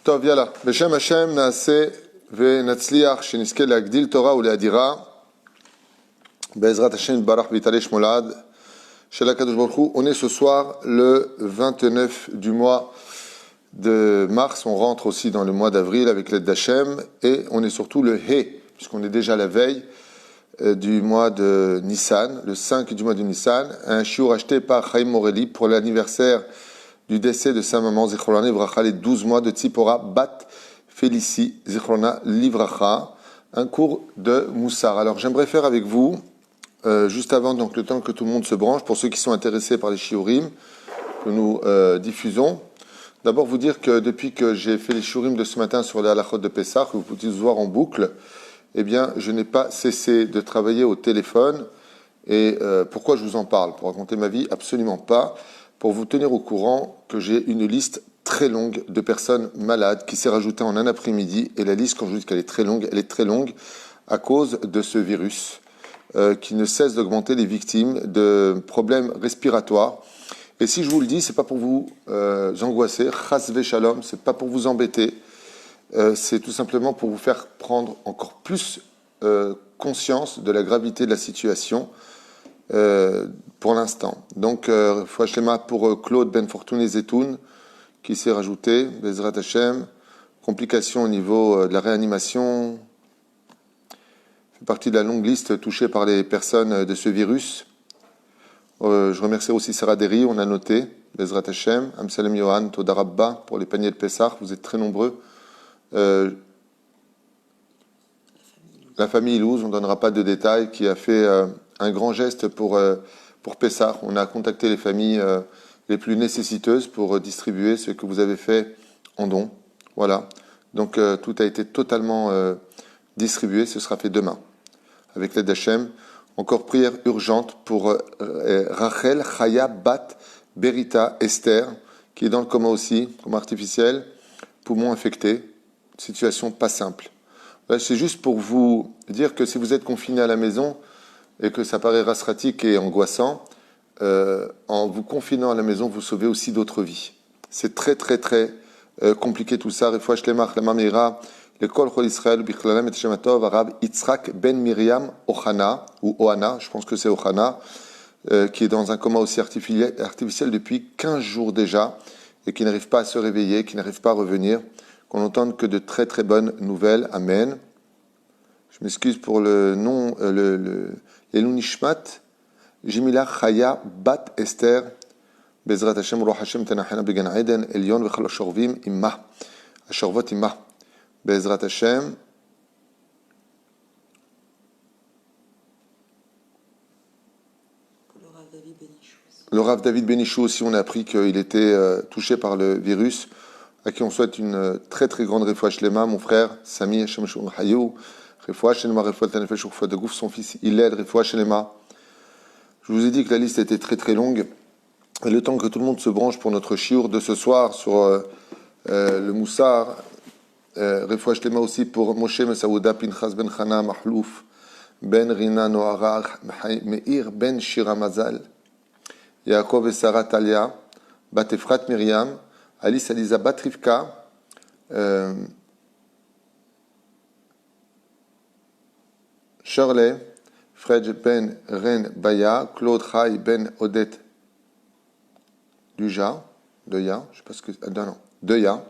טוב, יאללה. בשם השם נעשה ונצליח שנזכה להגדיל תורה ולהדירה בעזרת השם יתברך ויתעלה שמו לעד של הקדוש ברוך הוא. On est ce soir le 29 du mois de mars. On rentre aussi dans le mois d'avril avec l'aide d'Hachem et on est surtout le He, puisqu'on est déjà la veille du mois de Nissan, le 5 du mois de Nissan. Un shiur acheté par Chaim Morelli pour l'anniversaire du décès de sa maman Zichrona Livracha, les 12 mois de Tzipora Bat Félicie Zichrona Livracha, un cours de Moussar. Alors j'aimerais faire avec vous, juste avant, donc le temps que tout le monde se branche, pour ceux qui sont intéressés par les shiurim que nous diffusons, d'abord vous dire que depuis que j'ai fait les shiurim de ce matin sur les halachot de Pessah, que vous pouvez voir en boucle, eh bien je n'ai pas cessé de travailler au téléphone. Et pourquoi je vous en parle? Pour raconter ma vie? Absolument pas. Pour vous tenir au courant que j'ai une liste très longue de personnes malades qui s'est rajoutée en un après-midi. Et la liste, quand je vous dis qu'elle est très longue, elle est très longue à cause de ce virus qui ne cesse d'augmenter les victimes de problèmes respiratoires. Et si je vous le dis, c'est pas pour vous angoisser, chas ve shalom, c'est pas pour vous embêter, c'est tout simplement pour vous faire prendre encore plus conscience de la gravité de la situation. Pour l'instant. Donc, Fouachlema pour Claude Ben Fortuné Zetoun, qui s'est rajouté, Bezrat Hashem, complications au niveau de la réanimation, fait partie de la longue liste touchée par les personnes de ce virus. Je remercie aussi Sarah Derry, on a noté, Bezrat Hashem, Amsalem Yohan, Todarabba, pour les paniers de Pessah, vous êtes très nombreux. La famille Ilouz, on ne donnera pas de détails, qui a fait un grand geste pour Pessah. On a contacté les familles les plus nécessiteuses pour distribuer ce que vous avez fait en don. Voilà. Donc tout a été totalement distribué. Ce sera fait demain. Avec l'aide d'Hachem. Encore prière urgente pour Rachel Chaya Bat Berita Esther, qui est dans le coma aussi, coma artificiel, poumon infecté. Situation pas simple. Là, c'est juste pour vous dire que si vous êtes confiné à la maison et que ça paraît rasratique et angoissant, en vous confinant à la maison, vous sauvez aussi d'autres vies. C'est très très très compliqué tout ça. Refouach Shlemach Lama Meira, l'école Chol Israël Bichlalam et Shematov Arabe Yitzhak Ben Miriam Ohana ou Ohana, je pense que c'est Ohana, qui est dans un coma aussi artificiel depuis 15 jours déjà et qui n'arrive pas à se réveiller, qui n'arrive pas à revenir. Qu'on n'entende que de très très bonnes nouvelles. Amen. Je m'excuse pour le nom, l'Elou Nishmat, Jimila Chaya Bat Esther, Bezrat Hashem, Ruach Hashem, Tanachana Began Eden, Elion, Vechal Ashorvim, Imma, Ashorvot Imma, Bezrat Hashem. Le Rav David Benichou aussi, on a appris qu'il était touché par le virus, à qui on souhaite une très très grande refoua shlema, mon frère Sami Hashem Shur Hayou, refoua shlema, refoua tanefesh, refoua de Gouf, son fils Hillel, refoua shlema. Je vous ai dit que la liste était très très longue. Et le temps que tout le monde se branche pour notre shiur de ce soir sur le Moussar, refoua shlema aussi pour Moshe Mesaouda, Pinchas Ben Chana, Mahlouf, Ben Rina Noarach, Meir Ben Shira Mazal, Yaakov et Sarah Talia, Bat Efrat Miriam, Alice Aliza Bat Rivka, Shirley, Fred Ben Ren Baya, Claude Chai Ben Odette Duja, Deya, je sais pas ce que. Non, Deya,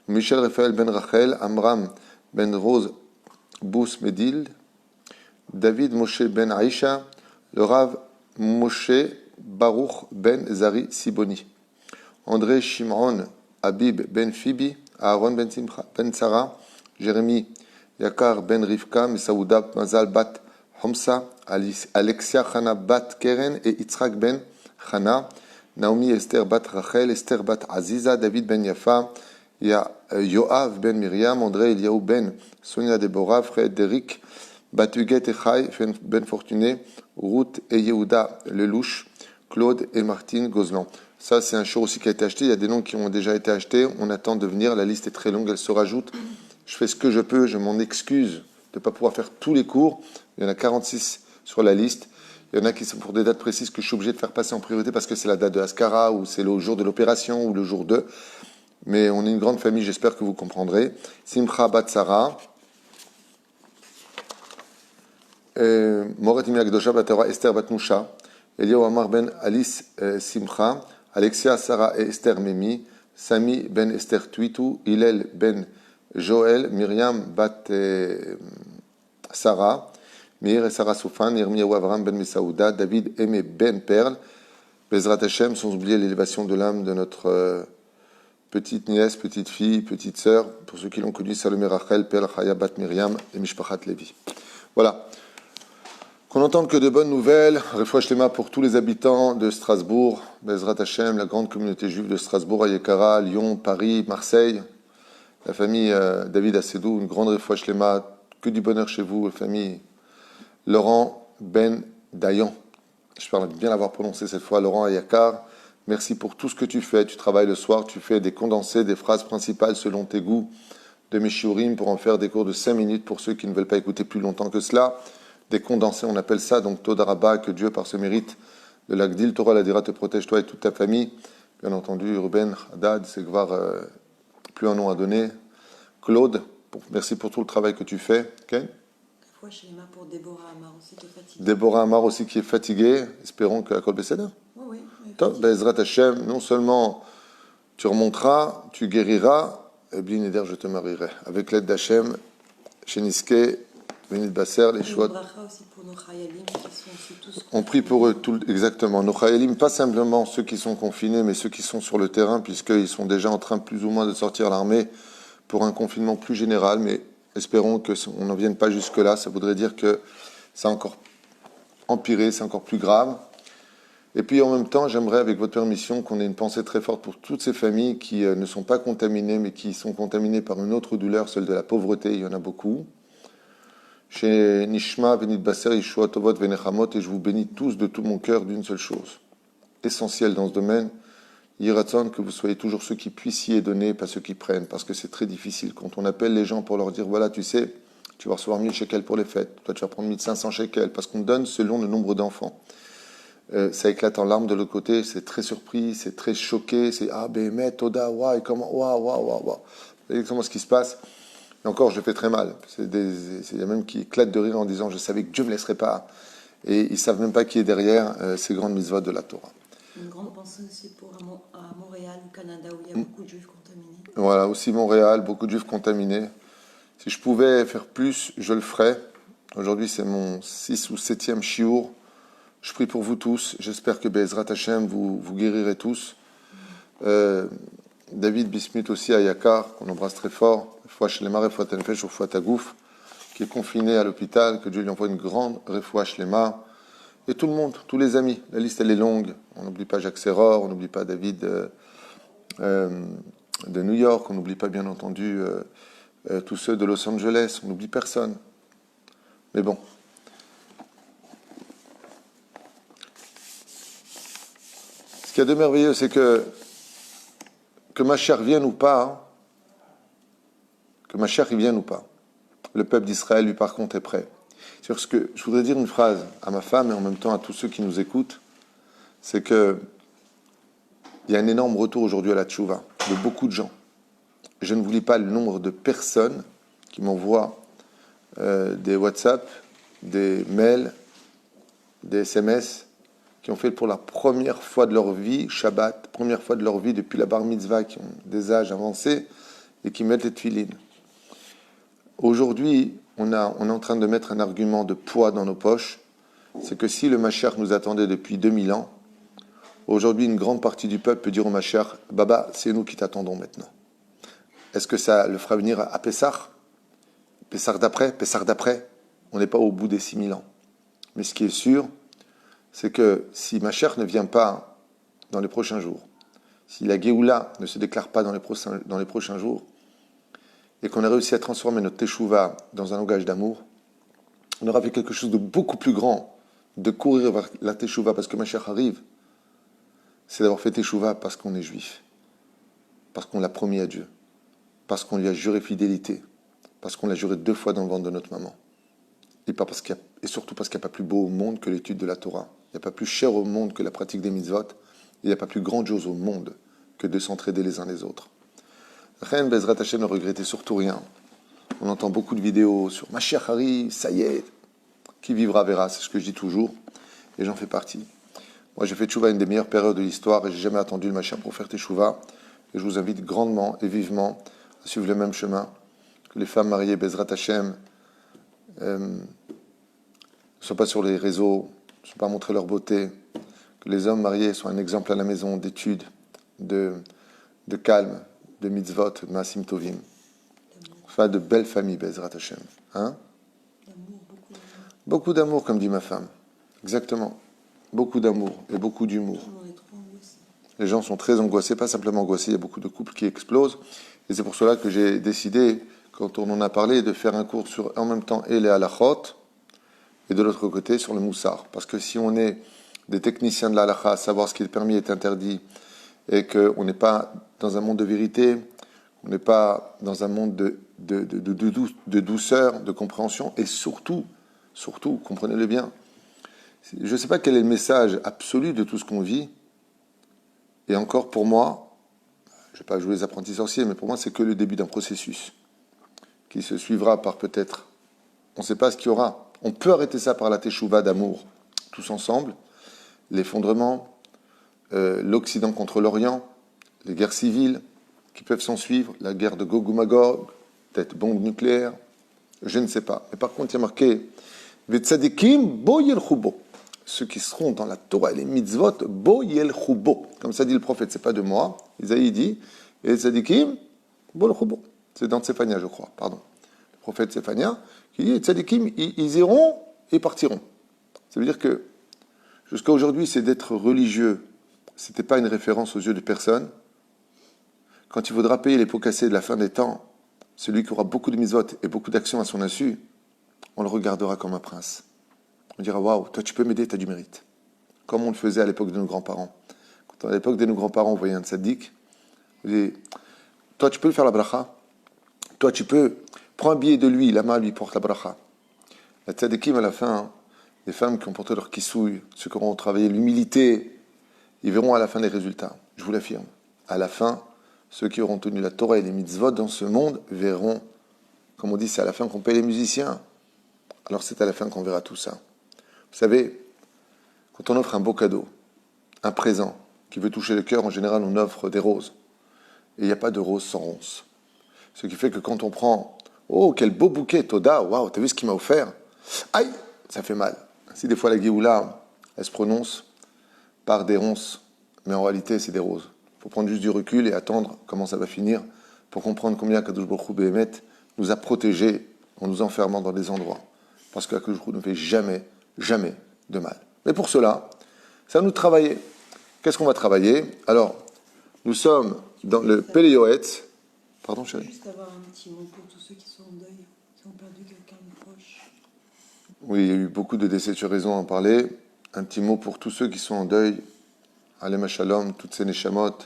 Michel Raphaël Ben Rachel, Amram Ben Rose Bous Medil, David Moshe Ben Aisha, le Rav Moshe Baruch Ben Zari Siboni, André Shimron Habib Ben Fibi, Aaron Ben Simcha Ben Sarah, Jérémy Yakar Ben Rivka, Mesaouda Mazal Bat Homsa, Alexia Chana Bat Keren et Yitzhak Ben Chana, Naomi Esther Bat Rachel, Esther Bat Aziza, David Ben Yafa, Yoav Ben Miriam, André Eliaou Ben Sonia Deborah, Frédéric Bat Huguet Echai Ben Fortuné, Ruth et Yehuda Lelouch, Claude et Martine Gozlan. Ça, c'est un show aussi qui a été acheté. Il y a des noms qui ont déjà été achetés. On attend de venir. La liste est très longue. Elle se rajoute. Je fais ce que je peux. Je m'en excuse de ne pas pouvoir faire tous les cours. Il y en a 46 sur la liste. Il y en a qui sont pour des dates précises que je suis obligé de faire passer en priorité parce que c'est la date de Haskara ou c'est le jour de l'opération ou le jour 2. mais on est une grande famille, j'espère que vous comprendrez. Simcha bat Sarah, Moret Imia Gdosha bat Torah, Esther bat Nusha, Eliyahu Amar ben Alice Simcha, Alexia Sarah et Esther Memi, Sami ben Esther Tuitu, Hillel ben Joël, Myriam bat Sarah, Meir et Sarah Soufan, Yirmiyahu Avram ben Misaouda, David Aimé ben Perle, Bezrat Hashem, sans oublier l'élévation de l'âme de notre petite nièce, petite fille, petite sœur, pour ceux qui l'ont connu, Salomé Rachel, Perle Chaya bat Myriam et Mishpachat Levi. Voilà. Qu'on n'entende que de bonnes nouvelles. Refouach Lema pour tous les habitants de Strasbourg, Bezrat Hashem, la grande communauté juive de Strasbourg, Ayekara, Lyon, Paris, Marseille, la famille David Assedou, une grande Refouach Lema, que du bonheur chez vous, la famille Laurent Ben Dayan. J'espère bien l'avoir prononcé cette fois, Laurent Ayakar. Merci pour tout ce que tu fais. Tu travailles le soir, tu fais des condensés, des phrases principales selon tes goûts de mes shiurim pour en faire des cours de 5 minutes pour ceux qui ne veulent pas écouter plus longtemps que cela. Des condensés, on appelle ça, donc Todarabah, que Dieu, par ce mérite de l'Agdil Torah l'Adira, te protège, toi et toute ta famille. Bien entendu, Ruben, Haddad, Segvar, plus un nom à donner. Claude, merci pour tout le travail que tu fais. Okay. Pour Déborah Amar aussi qui est fatiguée. Déborah Amar aussi qui est fatiguée. Espérons que la Kol Besséder. Oui. Bezrat Hashem, non seulement tu remonteras, tu guériras, et bien Neder, je te marierai. Avec l'aide d'Hachem, Cheniske, Benit Basser, les choix. On prie pour eux, exactement. Nos chayalim, pas simplement ceux qui sont confinés, mais ceux qui sont sur le terrain, puisqu'ils sont déjà en train plus ou moins de sortir l'armée pour un confinement plus général, mais espérons qu'on n'en vienne pas jusque-là. Ça voudrait dire que ça a encore empiré, c'est encore plus grave. Et puis en même temps, j'aimerais, avec votre permission, qu'on ait une pensée très forte pour toutes ces familles qui ne sont pas contaminées, mais qui sont contaminées par une autre douleur, celle de la pauvreté. Il y en a beaucoup. Chez Nishma, Benit Basser, Yeshua Tovot, Venechamot, et je vous bénis tous de tout mon cœur d'une seule chose, essentielle dans ce domaine, Yiratzon, que vous soyez toujours ceux qui puissiez donner, pas ceux qui prennent, parce que c'est très difficile. Quand on appelle les gens pour leur dire, voilà, tu sais, tu vas recevoir 1000 shekels pour les fêtes, toi tu vas prendre 1500 shekels, parce qu'on donne selon le nombre d'enfants. Ça éclate en larmes de l'autre côté, c'est très surpris, c'est très choqué, c'est ah, Béhémet, Toda, waouh, comment, waouh. Vous voyez exactement ce qui se passe. Et encore, je le fais très mal. Il y a même qui éclatent de rire en disant je savais que Dieu ne me laisserait pas. Et ils ne savent même pas qui est derrière ces grandes mitzvot de la Torah. Une grande pensée aussi pour à Montréal, au Canada, où il y a beaucoup de juifs contaminés. Voilà, aussi Montréal, beaucoup de juifs contaminés. Si je pouvais faire plus, je le ferais. Aujourd'hui, c'est mon 6 ou 7e shiur. Je prie pour vous tous. J'espère que Be'ezrat Hashem, vous guérirez tous. David Bismuth aussi à Yakar, qu'on embrasse très fort. Refouach Lema, Refouat Tenfesh, Refouat Tagouf, qui est confiné à l'hôpital. Que Dieu lui envoie une grande Refouach Lema. Et tout le monde, tous les amis. La liste, elle est longue. On n'oublie pas Jacques Serror, on n'oublie pas David de New York, on n'oublie pas, bien entendu, tous ceux de Los Angeles. On n'oublie personne. Mais bon. Ce qu'il y a de merveilleux, c'est que ma chère vienne ou pas, que ma chère y vienne ou pas, le peuple d'Israël, lui, par contre, est prêt. Sur ce que je voudrais dire une phrase à ma femme et en même temps à tous ceux qui nous écoutent, c'est que il y a un énorme retour aujourd'hui à la tchouva de beaucoup de gens. Je ne vous lis pas le nombre de personnes qui m'envoient des WhatsApp, des mails, des SMS, qui ont fait pour la première fois de leur vie Shabbat, première fois de leur vie depuis la bar mitzvah, qui ont des âges avancés et qui mettent les tefilines. Aujourd'hui, on est en train de mettre un argument de poids dans nos poches, c'est que si le Mashiach nous attendait depuis 2000 ans, aujourd'hui une grande partie du peuple peut dire au Mashiach, Baba, c'est nous qui t'attendons maintenant. Est-ce que ça le fera venir à Pessah d'après, on n'est pas au bout des 6000 ans. Mais ce qui est sûr, c'est que si Mashiach ne vient pas dans les prochains jours, si la Géoula ne se déclare pas dans les prochains jours, et qu'on a réussi à transformer notre Teshuvah dans un langage d'amour, on aura fait quelque chose de beaucoup plus grand, de courir vers la Teshuvah parce que Mashiach arrive, c'est d'avoir fait Teshuvah parce qu'on est juif, parce qu'on l'a promis à Dieu, parce qu'on lui a juré fidélité, parce qu'on l'a juré 2 fois dans le ventre de notre maman, et surtout parce qu'il n'y a pas plus beau au monde que l'étude de la Torah. Il n'y a pas plus cher au monde que la pratique des mitzvot. Il n'y a pas plus grande chose au monde que de s'entraider les uns les autres. Chen Bezrat Hashem, ne regrettez surtout rien. On entend beaucoup de vidéos sur Mashiach arrive, ça y est, qui vivra verra, c'est ce que je dis toujours, et j'en fais partie. Moi, j'ai fait Tchouva une des meilleures périodes de l'histoire, et j'ai jamais attendu le Mashiach pour faire Tchouva, et je vous invite grandement et vivement à suivre le même chemin, que les femmes mariées, Bezrat Hashem, ne soient pas sur les réseaux, ne soient pas montrés leur beauté, que les hommes mariés soient un exemple à la maison d'études, de calme, de mitzvot, de maasim tovim. Enfin, de belles familles, Bezrat Hashem. Hein? Beaucoup d'amour, comme dit ma femme. Exactement. Beaucoup d'amour et beaucoup d'humour. Les gens sont très angoissés, pas simplement angoissés, il y a beaucoup de couples qui explosent. Et c'est pour cela que j'ai décidé, quand on en a parlé, de faire un cours sur, en même temps, et les halachot, et de l'autre côté, sur le moussard. Parce que si on est des techniciens de l'halacha, à savoir ce qui est permis et est interdit, et qu'on n'est pas dans un monde de vérité, on n'est pas dans un monde de douceur, de compréhension, et surtout, comprenez-le bien, je ne sais pas quel est le message absolu de tout ce qu'on vit, et encore pour moi, je ne vais pas jouer les apprentis sorciers, mais pour moi c'est que le début d'un processus, qui se suivra par peut-être, on ne sait pas ce qu'il y aura, on peut arrêter ça par la teshuva d'amour, tous ensemble, l'effondrement, l'Occident contre l'Orient, les guerres civiles, qui peuvent s'en suivre, la guerre de Gog ou Magog, peut-être bombe nucléaire, je ne sais pas. Mais par contre, il y a marqué V'tzadikim bo yelchubo. Ceux qui seront dans la Torah et les mitzvot, bo yelchubo. Comme ça dit le prophète, c'est pas de moi. Isaïe dit, et tzadikim bo yelchubo. C'est dans Tsephania, je crois, pardon. Le prophète Tsephania, qui dit, tzadikim, ils iront et partiront. Ça veut dire que, jusqu'à aujourd'hui, c'est d'être religieux. C'était pas une référence aux yeux de personne. Quand il faudra payer les pots cassés de la fin des temps, celui qui aura beaucoup de mitzvot et beaucoup d'actions à son insu, on le regardera comme un prince. On dira, waouh, toi tu peux m'aider, tu as du mérite. Comme on le faisait à l'époque de nos grands-parents. Quand à l'époque de nos grands-parents, on voyait un tzaddik, on dit, toi tu peux le faire la bracha. Toi tu peux, prends un billet de lui, la main lui porte la bracha. La tzaddikim à la fin, hein, les femmes qui ont porté leur kissouille, ceux qui auront travaillé l'humilité, ils verront à la fin les résultats. Je vous l'affirme. À la fin, ceux qui auront tenu la Torah et les mitzvot dans ce monde verront, comme on dit, c'est à la fin qu'on paye les musiciens. Alors c'est à la fin qu'on verra tout ça. Vous savez, quand on offre un beau cadeau, un présent qui veut toucher le cœur, en général on offre des roses. Et il n'y a pas de roses sans ronces. Ce qui fait que quand on prend, oh quel beau bouquet, Toda, waouh, t'as vu ce qu'il m'a offert? Aïe, ça fait mal. Si des fois la Géoula, elle se prononce par des ronces, mais en réalité c'est des roses. Il faut prendre juste du recul et attendre comment ça va finir pour comprendre combien Kadosh Baruch Hu Behemet nous a protégés en nous enfermant dans des endroits. Parce que Kadosh Baruch Hu ne fait jamais, jamais de mal. Mais pour cela, ça va nous travailler. Qu'est-ce qu'on va travailler? Alors, nous sommes dans le Péléoët. Pardon, chérie? Juste avoir un petit mot pour tous ceux qui sont en deuil, qui ont perdu quelqu'un de proche. Oui, il y a eu beaucoup de décès, tu as raison d'en parler. Un petit mot pour tous ceux qui sont en deuil. Alem Shalom, toutes ces Neshamot.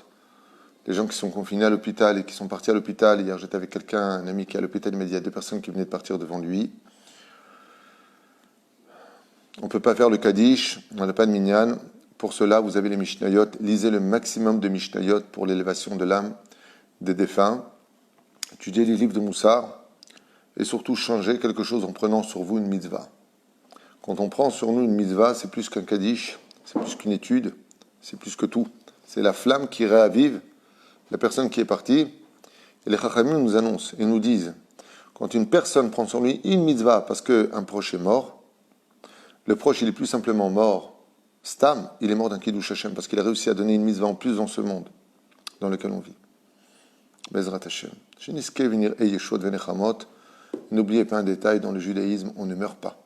Les gens qui sont confinés à l'hôpital et qui sont partis à l'hôpital. Hier, j'étais avec quelqu'un, un ami qui est à l'hôpital, il m'a dit, il y a 2 personnes qui venaient de partir devant lui. On ne peut pas faire le Kaddish, on n'a pas de minyan. Pour cela, vous avez les Mishnayot. Lisez le maximum de Mishnayot pour l'élévation de l'âme des défunts. Étudiez les livres de Moussard. Et surtout, changez quelque chose en prenant sur vous une mitzvah. Quand on prend sur nous une mitzvah, c'est plus qu'un Kaddish, c'est plus qu'une étude, c'est plus que tout. C'est la flamme qui réavive la personne qui est partie. Et les Chachamim nous annoncent et nous disent, quand une personne prend sur lui une mitzvah parce qu'un proche est mort, le proche il est plus simplement mort, stam, il est mort d'un Kiddush Hashem parce qu'il a réussi à donner une mitzvah en plus dans ce monde dans lequel on vit. Bezrat Hashem. N'oubliez pas un détail, dans le judaïsme, on ne meurt pas.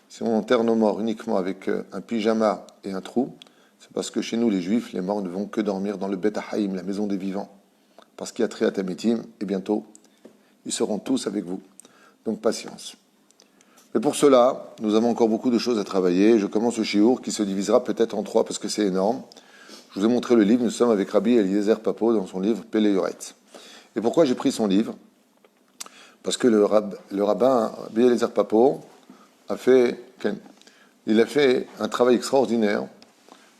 Si on enterre nos morts uniquement avec un pyjama et un trou, c'est parce que chez nous, les juifs, les morts ne vont que dormir dans le Bet Haïm, la maison des vivants. Parce qu'il y a Triat Hametim, et bientôt, ils seront tous avec vous. Donc, patience. Mais pour cela, nous avons encore beaucoup de choses à travailler. Je commence le shiur qui se divisera peut-être en 3 parce que c'est énorme. Je vous ai montré le livre. Nous sommes avec Rabbi Eliezer Papo dans son livre Péléoret. Et pourquoi j'ai pris son livre? Parce que le rabbin Rabbi Eliezer Papo a fait un travail extraordinaire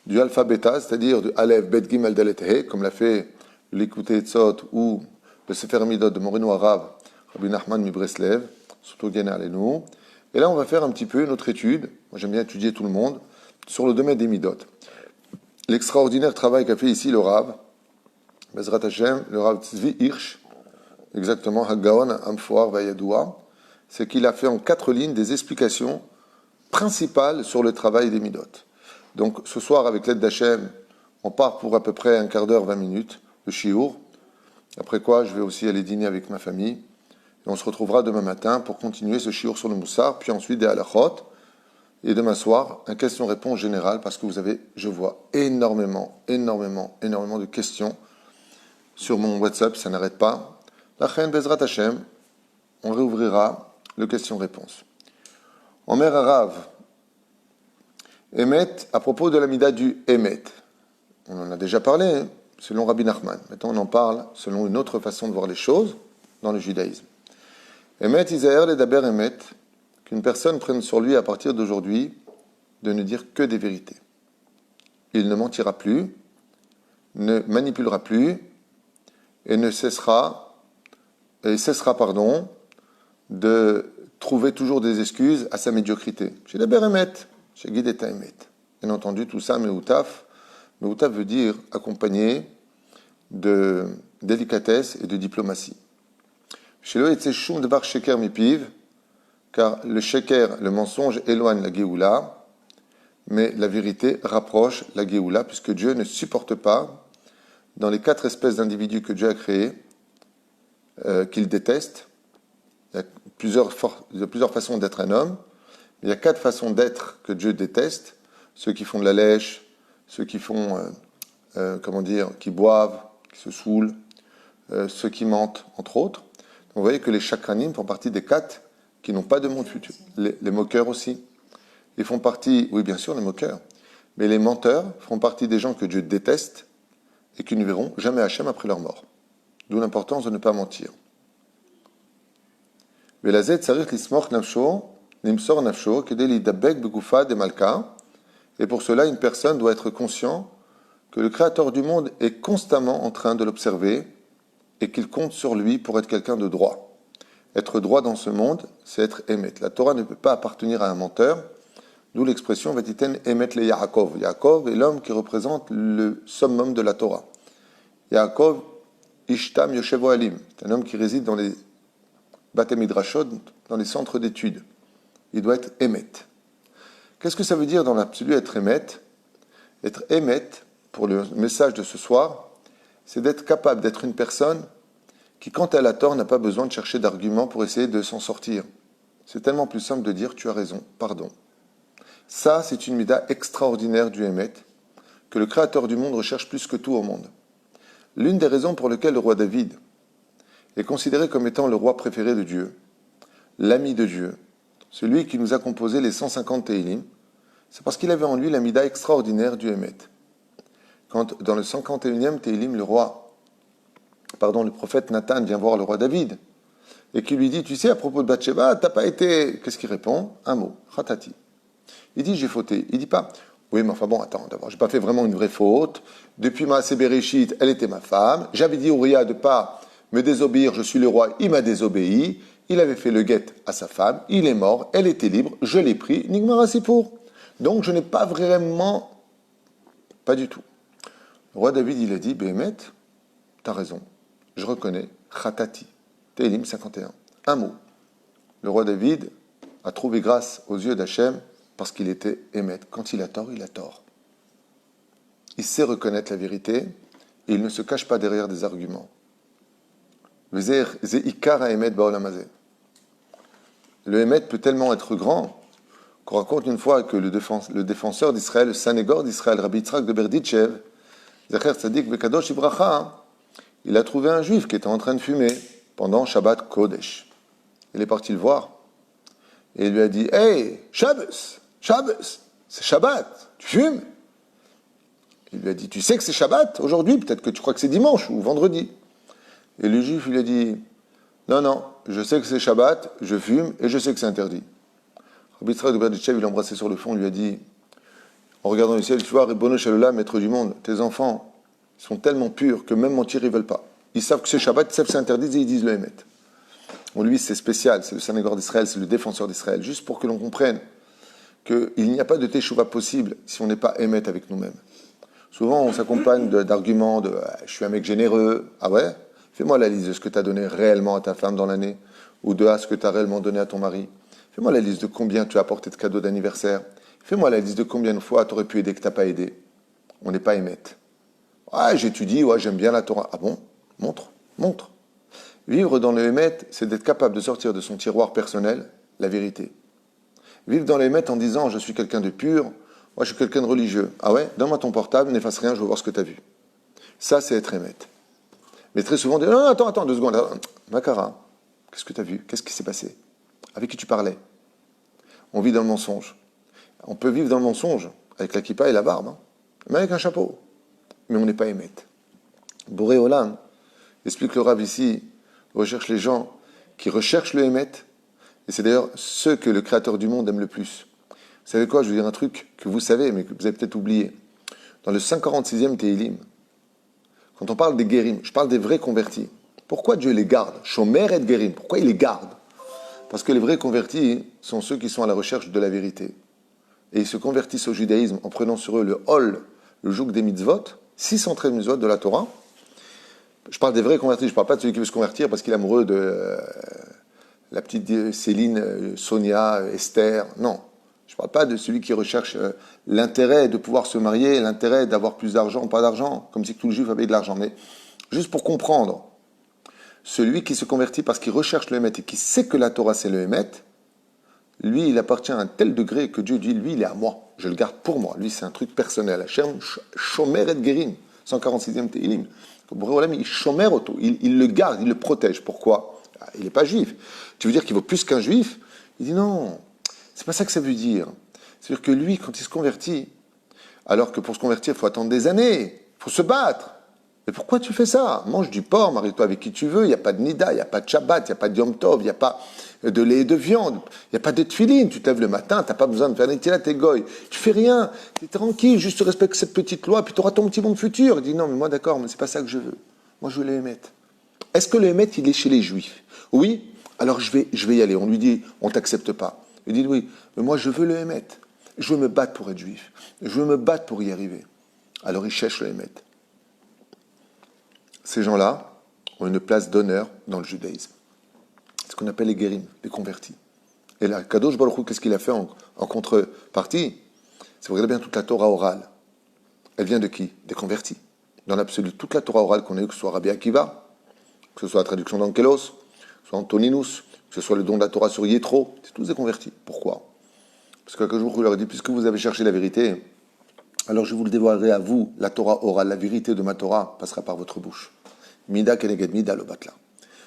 du alpha bêta, c'est-à-dire du Aleph, Bet, Gimel, Dalet, He, comme l'a fait l'Écouté Tzot ou le Sefer Midot de Moreno Arav, Rabbi Nachman Mibreslev, surtout Gena Alenu. Et là, on va faire un petit peu notre étude. Moi, j'aime bien étudier tout le monde sur le domaine des Midot. L'extraordinaire travail qu'a fait ici le Rav, Bezrat Hashem, le Rav Tzvi Hirsch, exactement, Haggaon Amfoar Vayadoua, c'est qu'il a fait en 4 lignes des explications principales sur le travail des Midot. Donc, ce soir, avec l'aide d'Hachem, on part pour à peu près un quart d'heure, 20 minutes de shiur. Après quoi, je vais aussi aller dîner avec ma famille. Et on se retrouvera demain matin pour continuer ce shiur sur le Moussar, puis ensuite des halachot. Et demain soir, un question-réponse général, parce que vous avez, je vois, énormément de questions sur mon WhatsApp, ça n'arrête pas. La Chen Bezrat Hashem, on réouvrira le question-réponse. En mer arabe, Emet, à propos de l'amida du Emet, on en a déjà parlé, hein, selon Rabbi Nachman. Maintenant, on en parle selon une autre façon de voir les choses dans le judaïsme. Emet, Isaïr, les Daber Emet, qu'une personne prenne sur lui à partir d'aujourd'hui de ne dire que des vérités. Il ne mentira plus, ne manipulera plus, et cessera de trouver toujours des excuses à sa médiocrité. Chez Daber Emet, chez Guide et Emet. Bien entendu, tout ça, Meoutaf veut dire accompagné de délicatesse et de diplomatie. Chez le Etzeshum Devar Sheker Mipiv, car le Sheker, le mensonge, éloigne la Géoula, mais la vérité rapproche la Géoula, puisque Dieu ne supporte pas, dans les 4 espèces d'individus que Dieu a créés, qu'il déteste. Il y a plusieurs façons d'être un homme. Il y a 4 façons d'être que Dieu déteste. Ceux qui font de la lèche, ceux qui font, qui boivent, qui se saoulent, ceux qui mentent, entre autres. Donc vous voyez que les chakranim font partie des 4 qui n'ont pas de monde futur. Les moqueurs aussi. Ils font partie, oui bien sûr les moqueurs, mais les menteurs font partie des gens que Dieu déteste et qui ne verront jamais Hachem après leur mort. D'où l'importance de ne pas mentir. Velazet tsarich lismoch nafsho, nimsor nafsho, kedei lidabek begufa de malka. Et pour cela, une personne doit être conscient que le Créateur du monde est constamment en train de l'observer et qu'il compte sur lui pour être quelqu'un de droit. Être droit dans ce monde, c'est être émet. La Torah ne peut pas appartenir à un menteur, d'où l'expression Vatiten émet le Yaakov. Yaakov est l'homme qui représente le summum de la Torah. Yaakov Ishtam Yoshevo Alim, c'est un homme qui réside dans les Bate Midrashot, dans les centres d'études. Il doit être émet. Qu'est-ce que ça veut dire dans l'absolu être émet? Être émet, pour le message de ce soir, c'est d'être capable d'être une personne qui, quand elle a tort, n'a pas besoin de chercher d'arguments pour essayer de s'en sortir. C'est tellement plus simple de dire « tu as raison, pardon ». Ça, c'est une mida extraordinaire du émet, que le Créateur du monde recherche plus que tout au monde. L'une des raisons pour lesquelles le roi David est considéré comme étant le roi préféré de Dieu, l'ami de Dieu, celui qui nous a composé les 150 Téhilim, c'est parce qu'il avait en lui la mida extraordinaire du Hémet. Quand, dans le 51e Téhilim, le prophète Nathan vient voir le roi David, et qui lui dit, tu sais, à propos de Bathsheba, t'as pas été... Qu'est-ce qu'il répond? Un mot, khatati. Il dit, j'ai fauté. Il dit pas, oui, mais enfin bon, attends, d'abord, j'ai pas fait vraiment une vraie faute. Depuis ma Bereshit, elle était ma femme. J'avais dit à Uriah de pas me désobéir, je suis le roi, il m'a désobéi. Il avait fait le guet à sa femme, il est mort, elle était libre, je l'ai pris, Nigmara Sipour. Donc je n'ai pas vraiment... Pas du tout. Le roi David, il a dit, Béhémet, t'as raison, je reconnais, Khatati, Télim 51. Un mot. Le roi David a trouvé grâce aux yeux d'Hachem parce qu'il était Hémet. Quand il a tort, il a tort. Il sait reconnaître la vérité et il ne se cache pas derrière des arguments. Le Hémet peut tellement être grand qu'on raconte une fois que le défenseur d'Israël, le Sanégor d'Israël, Rabbi Yitzhak de Berditchev, Zecher Tzadik Vekadosh Ibracha, il a trouvé un juif qui était en train de fumer pendant Shabbat Kodesh. Il est parti le voir et il lui a dit « Hey, Shabbos, c'est Shabbat, tu fumes ?» Il lui a dit « Tu sais que c'est Shabbat aujourd'hui, peut-être que tu crois que c'est dimanche ou vendredi. » Et le juif, il a dit « Non, je sais que c'est Shabbat, je fume et je sais que c'est interdit. » Rabbi Yitzhak de Berditchev, il l'a embrassé sur le front, il lui a dit, en regardant le ciel, tu vois, Ribbono Shel Olam, maître du monde, tes enfants sont tellement purs que même mentir, ils ne veulent pas. Ils savent que c'est Shabbat, ils savent que c'est interdit et ils disent le Hémet. Bon, lui, c'est spécial, c'est le Sanhédor d'Israël, c'est le défenseur d'Israël, juste pour que l'on comprenne qu'il n'y a pas de teshuva possible si on n'est pas Hémet avec nous-mêmes. Souvent, on s'accompagne d'arguments de je suis un mec généreux. Ah ouais? Fais-moi la liste de ce que tu as donné réellement à ta femme dans l'année, ou de ce que tu as réellement donné à ton mari. Fais-moi la liste de combien tu as apporté de cadeaux d'anniversaire. Fais-moi la liste de combien de fois tu aurais pu aider que tu n'as pas aidé. On n'est pas Hémet. Ah, j'étudie, ouais, j'aime bien la Torah. Ah bon? Montre. Vivre dans le Hémet, c'est d'être capable de sortir de son tiroir personnel la vérité. Vivre dans le Hémet en disant je suis quelqu'un de pur, moi je suis quelqu'un de religieux. Ah ouais? Donne-moi ton portable, n'efface rien, je veux voir ce que tu as vu. Ça, c'est être Hémet. Mais très souvent, on dit non, attends, 2 secondes. Makara, qu'est-ce que tu as vu? Qu'est-ce qui s'est passé? Avec qui tu parlais? On vit dans le mensonge. On peut vivre dans le mensonge avec la kippa et la barbe, hein, mais avec un chapeau. Mais on n'est pas Hémet. Boré Olam explique le Rav ici, recherche les gens qui recherchent le Hémet, et c'est d'ailleurs ceux que le Créateur du monde aime le plus. Vous savez quoi? Je vais dire un truc que vous savez, mais que vous avez peut-être oublié. Dans le 146e Tehillim, quand on parle des guérim, je parle des vrais convertis. Pourquoi Dieu les garde? Shomer et guérim. Pourquoi il les garde? Parce que les vrais convertis sont ceux qui sont à la recherche de la vérité. Et ils se convertissent au judaïsme en prenant sur eux le hol, le joug des mitzvot, 613 mitzvot de la Torah. Je parle des vrais convertis, je ne parle pas de celui qui veut se convertir parce qu'il est amoureux de la petite Céline, Sonia, Esther. Non. Je ne parle pas de celui qui recherche l'intérêt de pouvoir se marier, l'intérêt d'avoir plus d'argent ou pas d'argent, comme si tout le juif avait de l'argent. Mais juste pour comprendre, celui qui se convertit parce qu'il recherche le Hémet et qui sait que la Torah c'est le Hémet, lui il appartient à un tel degré que Dieu dit, lui il est à moi, je le garde pour moi. Lui c'est un truc personnel. Hashem, Shomer et Gerim, 146e Tehillim. Il Shomer auto, il le garde, il le protège. Pourquoi? Il n'est pas juif. Tu veux dire qu'il vaut plus qu'un juif? Il dit non. C'est pas ça que ça veut dire. C'est-à-dire que lui, quand il se convertit, alors que pour se convertir, il faut attendre des années, il faut se battre. Mais pourquoi tu fais ça? Mange du porc, marie-toi avec qui tu veux, il n'y a pas de nida, il n'y a pas de Shabbat, il n'y a pas de Yom Tov, il n'y a pas de lait et de viande, il n'y a pas de tefilin, tu te lèves le matin, tu n'as pas besoin de faire netilat et goy, tu fais rien, tu es tranquille, juste respecte cette petite loi, puis tu auras ton petit monde futur. Il dit non, mais moi d'accord, mais c'est pas ça que je veux. Moi je veux le Hémet. Est-ce que le Hémet, il est chez les Juifs? Oui, alors je vais y aller. On lui dit, on t'accepte pas. Il dit oui, mais moi je veux le Hémet. Je veux me battre pour être juif. Je veux me battre pour y arriver. Alors il cherche le Hémet. Ces gens-là ont une place d'honneur dans le judaïsme. C'est ce qu'on appelle les guérim, les convertis. Et là, Kadosh Baruch Hu, qu'est-ce qu'il a fait en contrepartie? Si vous regardez bien toute la Torah orale, elle vient de qui? Des convertis. Dans l'absolu, toute la Torah orale qu'on a eue, que ce soit Rabbi Akiva, que ce soit la traduction d'Ankelos, que ce soit Antoninus, que ce soit le don de la Torah sur Yétro, c'est tous des convertis. Pourquoi? Parce que Kadosh Baruch Hu leur dit, puisque vous avez cherché la vérité, alors je vous le dévoilerai à vous, la Torah orale, la vérité de ma Torah passera par votre bouche. Mida keneged mida lo batla.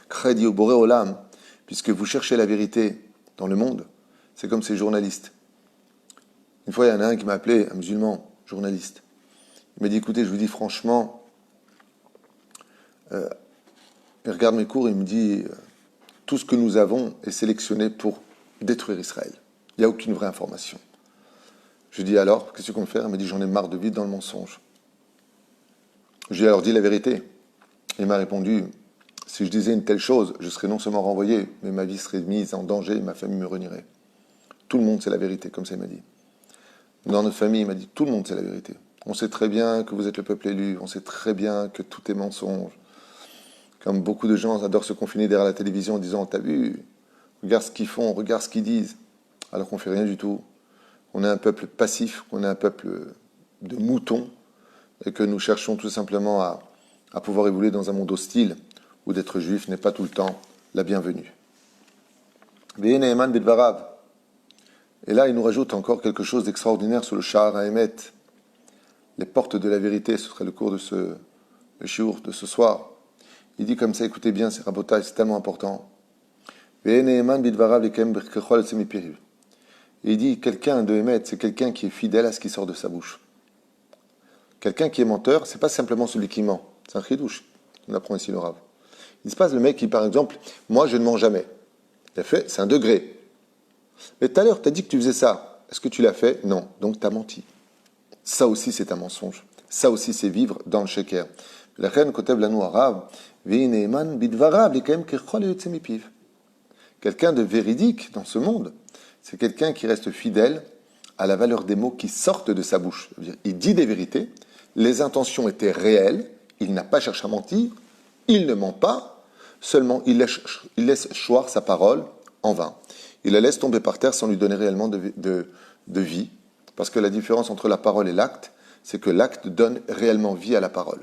Kredi au boré olam, puisque vous cherchez la vérité dans le monde, c'est comme ces journalistes. Une fois, il y en a un qui m'a appelé, un musulman, journaliste. Il m'a dit, écoutez, je vous dis franchement, il regarde mes cours, il me dit, tout ce que nous avons est sélectionné pour détruire Israël. Il n'y a aucune vraie information. Je lui dis alors, qu'est-ce qu'on peut faire? Il m'a dit, j'en ai marre de vivre dans le mensonge. Je lui ai alors dit la vérité. Il m'a répondu, si je disais une telle chose, je serais non seulement renvoyé, mais ma vie serait mise en danger et ma famille me renierait. Tout le monde sait la vérité, comme ça il m'a dit. Dans notre famille, il m'a dit, tout le monde sait la vérité. On sait très bien que vous êtes le peuple élu, on sait très bien que tout est mensonge. Comme beaucoup de gens adorent se confiner derrière la télévision en disant, t'as vu, regarde ce qu'ils font, regarde ce qu'ils disent, alors qu'on ne fait rien du tout. On est un peuple passif, on est un peuple de moutons, et que nous cherchons tout simplement à pouvoir évoluer dans un monde hostile, où d'être juif n'est pas tout le temps la bienvenue. Et là, il nous rajoute encore quelque chose d'extraordinaire sur le Sha'ar HaEmet. Les portes de la vérité, ce serait le cours de le shiur de ce soir. Il dit comme ça, écoutez bien, c'est rabotage, c'est tellement important. Et il dit, quelqu'un de Hémet, c'est quelqu'un qui est fidèle à ce qui sort de sa bouche. Quelqu'un qui est menteur, c'est pas simplement celui qui ment. C'est un chidouche. On apprend ici le Rav. Il se passe le mec qui, par exemple, moi je ne mens jamais. Il a fait, c'est un degré. Mais tout à l'heure, tu as dit que tu faisais ça. Est-ce que tu l'as fait? Non. Donc tu as menti. Ça aussi, c'est un mensonge. Ça aussi, c'est vivre dans le sheker. Quelqu'un de véridique dans ce monde, c'est quelqu'un qui reste fidèle à la valeur des mots qui sortent de sa bouche. Il dit des vérités, les intentions étaient réelles, il n'a pas cherché à mentir, il ne ment pas, seulement il laisse choir sa parole en vain. Il la laisse tomber par terre sans lui donner réellement de vie, parce que la différence entre la parole et l'acte, c'est que l'acte donne réellement vie à la parole.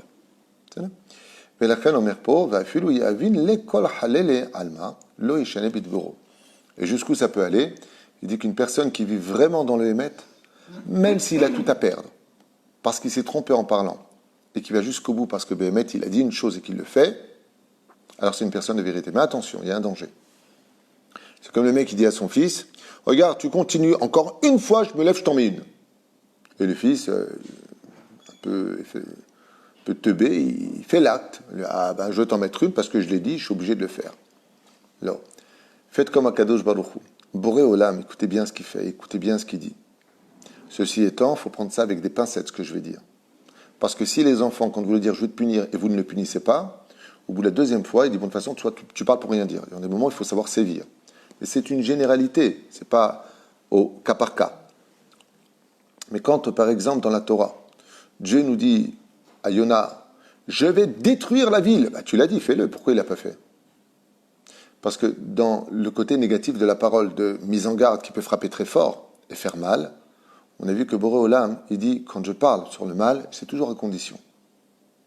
Et jusqu'où ça peut aller? Il dit qu'une personne qui vit vraiment dans le Hémet, même s'il a tout à perdre, parce qu'il s'est trompé en parlant, et qui va jusqu'au bout parce que Béhémet, il a dit une chose et qu'il le fait, alors c'est une personne de vérité. Mais attention, il y a un danger. C'est comme le mec qui dit à son fils, regarde, tu continues, encore une fois, je me lève, je t'en mets une. Et le fils, un peu teubé, il fait l'acte. Ah ben, je vais t'en mettre une parce que je l'ai dit, je suis obligé de le faire. Alors, faites comme Akadosh Baruch Hu. Boré Olam, écoutez bien ce qu'il fait, écoutez bien ce qu'il dit. Ceci étant, il faut prendre ça avec des pincettes, ce que je vais dire. Parce que si les enfants, quand vous voulez dire je vais te punir et vous ne le punissez pas, au bout de la deuxième fois, il dit bon, de toute façon, tu parles pour rien dire. Il y a des moments où il faut savoir sévir. Et c'est une généralité, c'est pas au cas par cas. Mais quand, par exemple, dans la Torah, Dieu nous dit à Yona, je vais détruire la ville, bah, tu l'as dit, fais-le. Pourquoi il l'a pas fait? Parce que dans le côté négatif de la parole de mise en garde qui peut frapper très fort et faire mal, on a vu que Boré Olam, il dit, quand je parle sur le mal, c'est toujours à condition.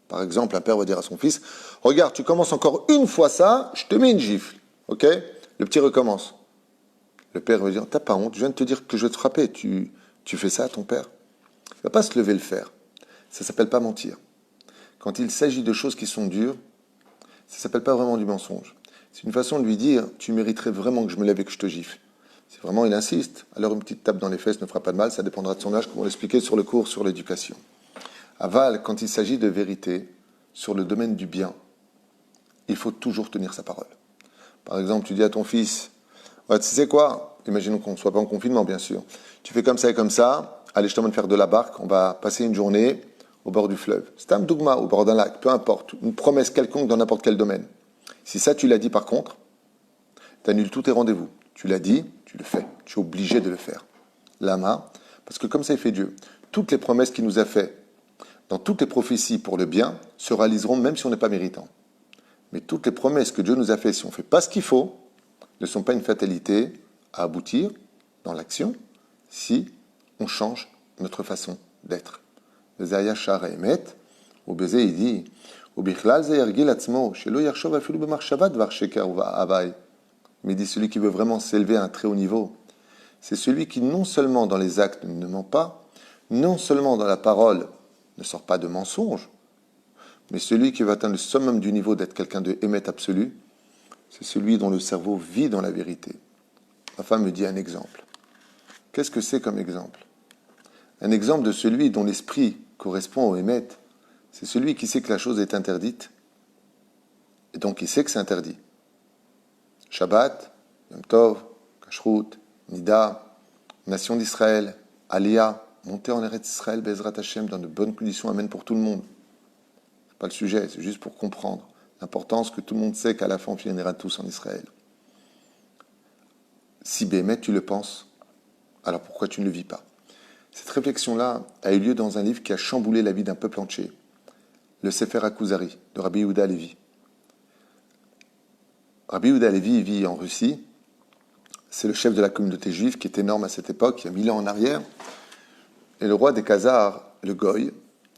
Par exemple, un père va dire à son fils, regarde, tu commences encore une fois ça, je te mets une gifle. Ok? Le petit recommence. Le père va dire, t'as pas honte, je viens de te dire que je vais te frapper, tu fais ça à ton père. Il ne va pas se lever le faire. Ça ne s'appelle pas mentir. Quand il s'agit de choses qui sont dures, ça ne s'appelle pas vraiment du mensonge. C'est une façon de lui dire, tu mériterais vraiment que je me lève et que je te gifle. Si vraiment il insiste, alors une petite tape dans les fesses ne fera pas de mal, ça dépendra de son âge, comme on l'expliquait sur le cours sur l'éducation. Aval, quand il s'agit de vérité, sur le domaine du bien, il faut toujours tenir sa parole. Par exemple, tu dis à ton fils, ouais, tu sais quoi, imaginons qu'on ne soit pas en confinement, bien sûr. Tu fais comme ça et comme ça, allez, je t'emmène faire de la barque, on va passer une journée au bord du fleuve. C'est un dogma, au bord d'un lac, peu importe, une promesse quelconque dans n'importe quel domaine. Si ça, tu l'as dit par contre, tu annules tous tes rendez-vous. Tu l'as dit, tu le fais. Tu es obligé de le faire. Lama, parce que comme ça, il fait Dieu. Toutes les promesses qu'il nous a faites, dans toutes les prophéties pour le bien, se réaliseront même si on n'est pas méritant. Mais toutes les promesses que Dieu nous a faites, si on ne fait pas ce qu'il faut, ne sont pas une fatalité à aboutir dans l'action si on change notre façon d'être. Le Zaya Shara Emet, au baiser, il dit, mais il dit celui qui veut vraiment s'élever à un très haut niveau, c'est celui qui non seulement dans les actes ne ment pas, non seulement dans la parole ne sort pas de mensonge, mais celui qui va atteindre le summum du niveau d'être quelqu'un de émet absolu, c'est celui dont le cerveau vit dans la vérité. Ma femme me dit un exemple. Qu'est-ce que c'est comme exemple? Un exemple de celui dont l'esprit correspond au émet, c'est celui qui sait que la chose est interdite, et donc il sait que c'est interdit. Shabbat, Yom Tov, Kashrut, Nida, Nation d'Israël, Aliyah, monter en Eretz Israël, Bezrat Hashem, dans de bonnes conditions, Amen pour tout le monde. C'est pas le sujet, c'est juste pour comprendre l'importance que tout le monde sait qu'à la fin on finira tous en Israël. Si Béhémet tu le penses, alors pourquoi tu ne le vis pas? Cette réflexion-là a eu lieu dans un livre qui a chamboulé la vie d'un peuple entier, le Sefer HaKuzari, de Rabbi Yehuda Halevi. Rabbi Yehuda Halevi vit en Russie, c'est le chef de la communauté juive qui est énorme à cette époque, il y a 1000 ans en arrière, et le roi des Khazars, le Goy,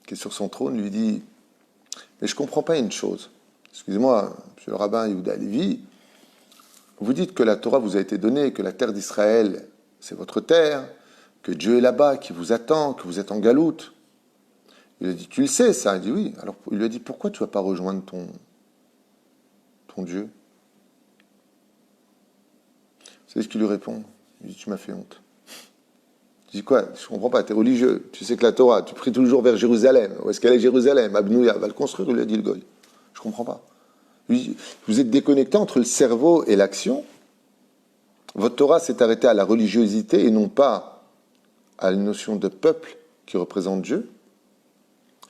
qui est sur son trône, lui dit « Mais je ne comprends pas une chose. Excusez-moi, monsieur le rabbin Yehuda Halevi, vous dites que la Torah vous a été donnée, que la terre d'Israël, c'est votre terre, que Dieu est là-bas, qui vous attend, que vous êtes en galoute. » Il a dit « Tu le sais, ça ?» Il dit « Oui. » Alors il lui a dit « Pourquoi tu ne vas pas rejoindre ton Dieu ?» Vous savez ce qu'il lui répond? Il dit « Tu m'as fait honte. » Je dis quoi? Je ne comprends pas, tu es religieux, tu sais que la Torah, tu pries toujours vers Jérusalem. Où est-ce qu'elle est Jérusalem? Abnouya, va le construire, il lui a dit le Goy. Je ne comprends pas. Vous êtes déconnecté entre le cerveau et l'action. Votre Torah s'est arrêtée à la religiosité et non pas à une notion de peuple qui représente Dieu.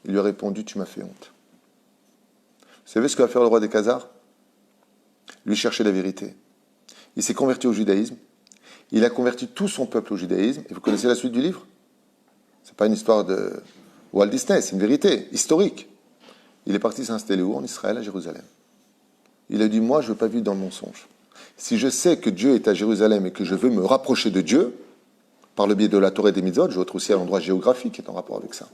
Il lui a répondu, tu m'as fait honte. Vous savez ce que va faire le roi des Khazars? Lui chercher la vérité. Il s'est converti au judaïsme. Il a converti tout son peuple au judaïsme. Et vous connaissez la suite du livre? C'est pas une histoire de Walt Disney, c'est une vérité historique. Il est parti s'installer où? En Israël, à Jérusalem. Il a dit, moi, je ne veux pas vivre dans le mensonge. Si je sais que Dieu est à Jérusalem et que je veux me rapprocher de Dieu, par le biais de la Torah et des mitzvot, je vais être aussi à l'endroit géographique qui est en rapport avec ça.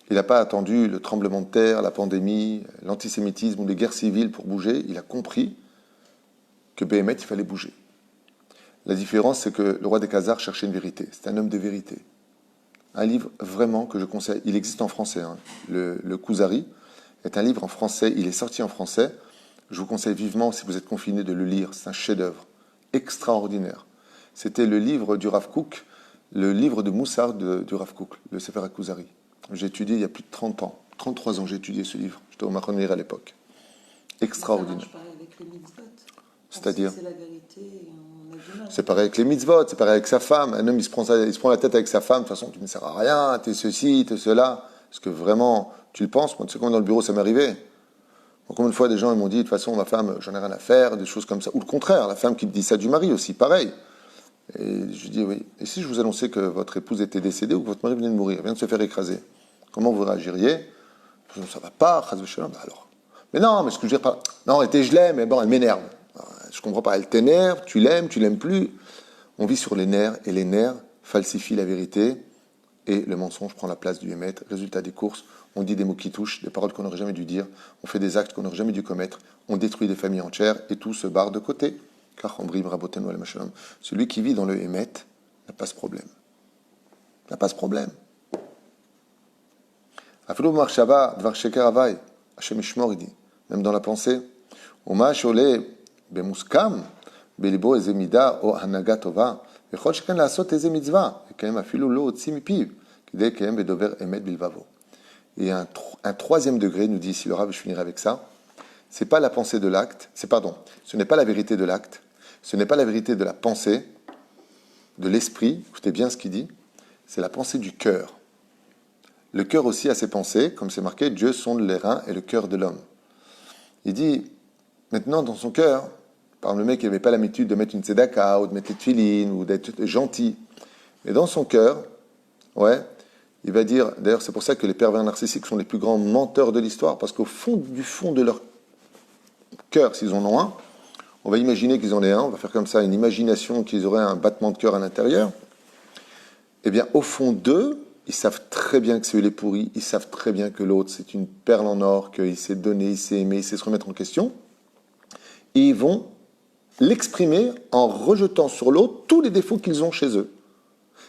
Il n'a pas attendu le tremblement de terre, la pandémie, l'antisémitisme ou les guerres civiles pour bouger. Il a compris que Béhémet, il fallait bouger. La différence, c'est que le roi des Khazars cherchait une vérité. C'est un homme de vérité. Un livre vraiment que je conseille. Il existe en français. Hein. Le Kuzari est un livre en français. Il est sorti en français. Je vous conseille vivement, si vous êtes confiné, de le lire. C'est un chef-d'œuvre extraordinaire. C'était le livre du Rav Kook, le livre de Moussard du Rav Kook, le Sefer HaKuzari. J'ai étudié il y a plus de 30 ans. 33 ans, j'ai étudié ce livre. J'étais au Maronir à l'époque. Extraordinaire. Ça marche pareil avec les mitzvot. C'est-à-dire, c'est la vérité et on a du mal. c'est pareil avec les mitzvot, c'est pareil avec sa femme. Un homme, il se prend la tête avec sa femme. De toute façon, tu ne sers à rien, tu es ceci, tu es cela. Est-ce que vraiment, tu le penses? Moi, tu sais comment dans le bureau, ça m'est arrivé. Combien de fois, des gens ils m'ont dit, de toute façon, ma femme, j'en ai rien à faire, des choses comme ça. Ou le contraire, la femme qui me dit ça du mari aussi, pareil. Et je dis, oui. Et si je vous annonçais que votre épouse était décédée ou que votre mari venait de mourir, vient de se faire écraser, comment vous réagiriez? Ça va pas, chas v'shalom, bah alors. Mais non, mais ce que je veux dire pas. Non, je l'aime, mais bon, elle m'énerve. Je comprends pas, elle t'énerve, tu l'aimes plus. On vit sur les nerfs, et les nerfs falsifient la vérité, et le mensonge prend la place du émet. Résultat des courses, on dit des mots qui touchent, des paroles qu'on n'aurait jamais dû dire, on fait des actes qu'on n'aurait jamais dû commettre, on détruit des familles entières, et tout se barre de côté. Car celui qui vit dans le émet n'a pas ce problème. N'a pas ce problème. Il dit, même dans la pensée, et un troisième degré, nous dit ici le Rav, je finirai avec ça, c'est pas la pensée de l'acte, ce n'est pas la vérité de l'acte, ce n'est pas la vérité de la pensée, de l'esprit, écoutez bien ce qu'il dit, c'est la pensée du cœur. Le cœur aussi a ses pensées, comme c'est marqué, Dieu sonde les reins et le cœur de l'homme. Il dit, maintenant dans son cœur, par exemple le mec qui n'avait pas l'habitude de mettre une tzedaka, ou de mettre les tefilines, ou d'être gentil, mais dans son cœur, ouais, il va dire, d'ailleurs c'est pour ça que les pervers narcissiques sont les plus grands menteurs de l'histoire, parce qu'au fond du fond de leur cœur, s'ils en ont un, on va imaginer qu'ils en aient un, on va faire comme ça une imagination qu'ils auraient un battement de cœur à l'intérieur, eh bien au fond d'eux, ils savent très bien que c'est eux les pourris, ils savent très bien que l'autre c'est une perle en or, qu'il s'est donné, il s'est aimé, il sait se remettre en question, et ils vont l'exprimer en rejetant sur l'autre tous les défauts qu'ils ont chez eux.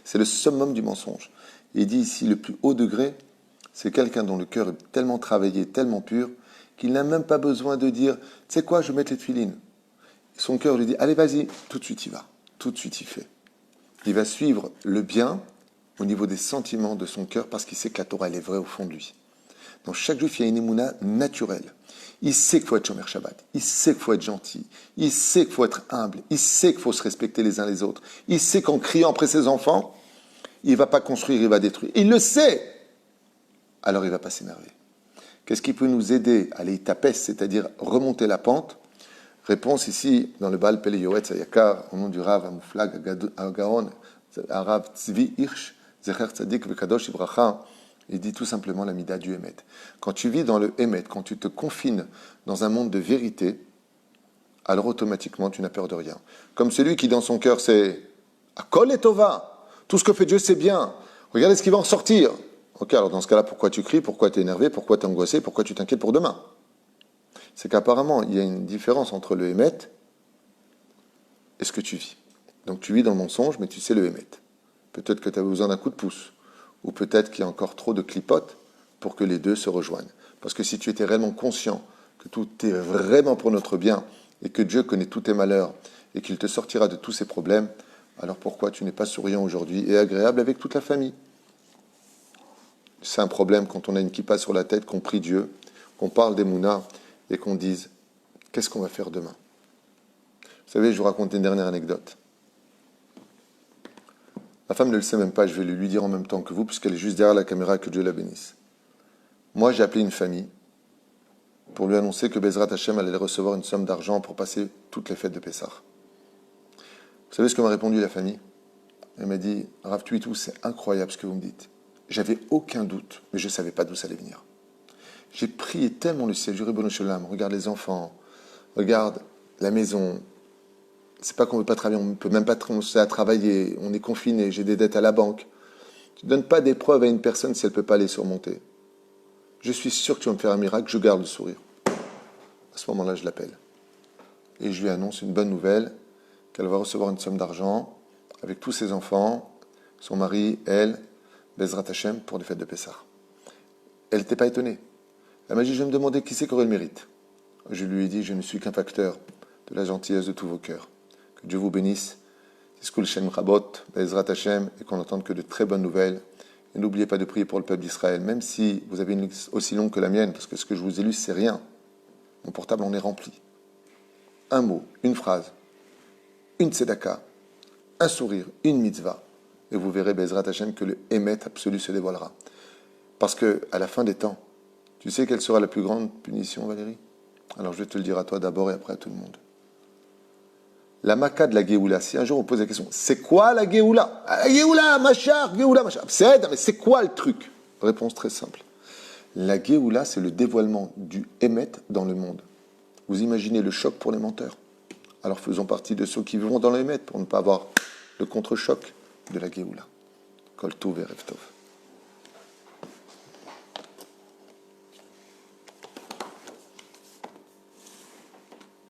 C'est le summum du mensonge. Et il dit ici, le plus haut degré, c'est quelqu'un dont le cœur est tellement travaillé, tellement pur, qu'il n'a même pas besoin de dire, tu sais quoi, je vais mettre les tefilines. Son cœur lui dit, allez vas-y, tout de suite il va, tout de suite il fait. Il va suivre le bien au niveau des sentiments de son cœur parce qu'il sait que la Torah elle est vraie au fond de lui. Dans chaque juif, il y a une émouna naturelle. Il sait qu'il faut être Shomer Shabbat, il sait qu'il faut être gentil, il sait qu'il faut être humble, il sait qu'il faut se respecter les uns les autres, il sait qu'en criant après ses enfants, il ne va pas construire, il va détruire. Il le sait. Alors il ne va pas s'énerver. Qu'est-ce qui peut nous aider à aller tapes, c'est-à-dire remonter la pente? Réponse ici dans le Baal Pele Yoetz Ayakar, au nom du Rav Amouflag Agaon, Rav Tzvi Hirsch, Zecher Tzadik Vekadosh Ibracha, il dit tout simplement la mida du Emet. Quand tu vis dans le Emet, quand tu te confines dans un monde de vérité, alors automatiquement tu n'as peur de rien. Comme celui qui dans son cœur c'est Akol et Tova, tout ce que fait Dieu c'est bien, regardez ce qui va en sortir. Ok, alors dans ce cas-là, pourquoi tu cries, pourquoi tu es énervé, pourquoi tu es angoissé, pourquoi tu t'inquiètes pour demain? C'est qu'apparemment, il y a une différence entre le Hémet et ce que tu vis. Donc tu vis dans le mensonge, mais tu sais le Hémet. Peut-être que tu as besoin d'un coup de pouce, ou peut-être qu'il y a encore trop de clipotes pour que les deux se rejoignent. Parce que si tu étais réellement conscient que tout est vraiment pour notre bien, et que Dieu connaît tous tes malheurs, et qu'il te sortira de tous ces problèmes, alors pourquoi tu n'es pas souriant aujourd'hui et agréable avec toute la famille? C'est un problème quand on a une kippa sur la tête, qu'on prie Dieu, qu'on parle des mounas, et qu'on dise, qu'est-ce qu'on va faire demain? Vous savez, je vous raconte une dernière anecdote. Ma femme ne le sait même pas, je vais le lui dire en même temps que vous, puisqu'elle est juste derrière la caméra, que Dieu la bénisse. Moi, j'ai appelé une famille pour lui annoncer que Bezrat Hashem allait recevoir une somme d'argent pour passer toutes les fêtes de Pessah. Vous savez ce que m'a répondu la famille? Elle m'a dit, Rav Tuitou, c'est incroyable ce que vous me dites. J'avais aucun doute, mais je ne savais pas d'où ça allait venir. J'ai prié tellement le ciel, juré Bono Shalom, regarde les enfants, regarde la maison. C'est pas qu'on ne veut pas travailler, on ne peut même pas commencer à travailler, on est confiné, j'ai des dettes à la banque. Tu ne donnes pas d'épreuve à une personne si elle ne peut pas les surmonter. Je suis sûr que tu vas me faire un miracle, je garde le sourire. À ce moment-là, je l'appelle. Et je lui annonce une bonne nouvelle, qu'elle va recevoir une somme d'argent avec tous ses enfants, son mari, elle, Bezrat Hashem, pour les fêtes de Pessah. Elle n'était pas étonnée. Elle m'a dit, je vais me demander qui c'est qui aurait le mérite. Je lui ai dit, je ne suis qu'un facteur de la gentillesse de tous vos cœurs. Que Dieu vous bénisse. Tiskul Shem Rabot, Bezrat Hashem, et qu'on n'entende que de très bonnes nouvelles. Et n'oubliez pas de prier pour le peuple d'Israël, même si vous avez une liste aussi longue que la mienne, parce que ce que je vous ai lu, c'est rien. Mon portable en est rempli. Un mot, une phrase, une tzedaka, un sourire, une mitzvah. Et vous verrez, Bezrat Hashem, que le Emet absolu se dévoilera. Parce que à la fin des temps, tu sais quelle sera la plus grande punition, Valérie? Alors je vais te le dire à toi d'abord et après à tout le monde. La Maka de la Géoula, si un jour on pose la question, c'est quoi la Géoula? La Géoula, Machar, Géoula, Machar. Mais c'est quoi le truc? Réponse très simple. La Géoula, c'est le dévoilement du Emet dans le monde. Vous imaginez le choc pour les menteurs? Alors faisons partie de ceux qui vivront dans le Emet pour ne pas avoir le contre-choc de la Géoula. Kol Tov et Rev Tov.